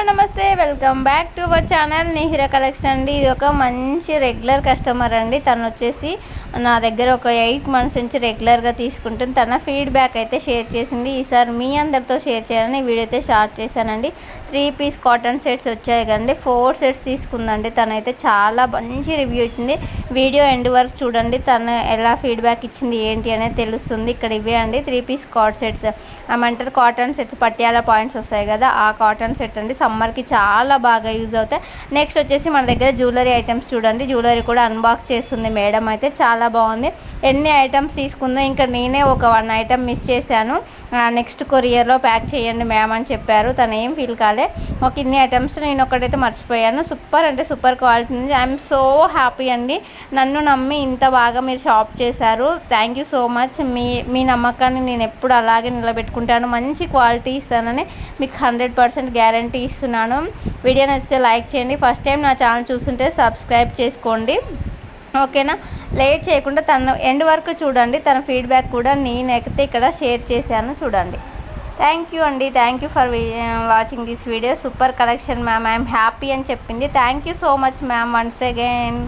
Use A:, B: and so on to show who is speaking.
A: నమస్తే welcome back to our channel Nihira collection అండి. ఇది ఒక మంచి రెగ్యులర్ కస్టమర్ అండి. తను వచ్చేసి నా దగ్గర ఒక 8 మంత్స్ నుంచి రెగ్యులర్గా తీసుకుంటుంది. తన ఫీడ్బ్యాక్ అయితే షేర్ చేసింది. ఈసారి మీ అందరితో షేర్ చేయాలని వీడియో అయితే స్టార్ట్ చేశానండి. 3 పీస్ కాటన్ సెట్స్ వచ్చాయి కండి. 4 సెట్స్ తీసుకుందండి. తనైతే చాలా మంచి రివ్యూ ఇచ్చింది. వీడియో ఎండ్ వరకు చూడండి. తను ఎలా ఫీడ్బ్యాక్ ఇచ్చింది ఏంటి అనేది తెలుస్తుంది. ఇక్కడ ఇవే అండి 3 పీస్ కాట్ సెట్స్ ఏమంటారు, కాటన్ సెట్స్ పట్యాల పాయింట్స్ వస్తాయి కదా, ఆ కాటన్ సెట్ అండి. సమ్మర్కి చాలా బాగా యూజ్ అవుతాయి. నెక్స్ట్ వచ్చేసి మన దగ్గర జ్యువెలరీ ఐటమ్స్ చూడండి. జ్యువెలరీ కూడా అన్బాక్స్ చేస్తుంది మేడం అయితే. చాలా బాగుంది. ఎన్ని ఐటమ్స్ తీసుకుందో, ఇంకా నేనే ఒక 1 ఐటమ్ మిస్ చేశాను. నెక్స్ట్ కొరియర్లో ప్యాక్ చేయండి మ్యామ్ అని చెప్పారు. తను ఏం ఫీల్ కాలే. ఒక ఇన్ని ఐటమ్స్ నేను ఒకటైతే మర్చిపోయాను. సూపర్ అంటే సూపర్ క్వాలిటీ ఉంది. ఐఎమ్ సో హ్యాపీ అండి. నన్ను నమ్మి ఇంత బాగా మీరు షాప్ చేశారు. Thank you so much. మీ నమ్మకాన్ని నేను ఎప్పుడు అలాగే నిలబెట్టుకుంటాను. మంచి క్వాలిటీ ఇస్తానని మీకు 100% గ్యారంటీ ఇస్తున్నాను. వీడియో నచ్చితే లైక్ చేయండి. ఫస్ట్ టైం నా ఛానల్ చూస్తుంటే సబ్స్క్రైబ్ చేసుకోండి, ఓకేనా. లేట్ చేయకుండా తను ఎండ్ వరకు చూడండి. తన ఫీడ్బ్యాక్ కూడా నేనైతే ఇక్కడ షేర్ చేశాను చూడండి. థ్యాంక్ యూ అండి. Thank you for watching this video. Super collection ma'am, I'm happy అని చెప్పింది. Thank you so much ma'am once again.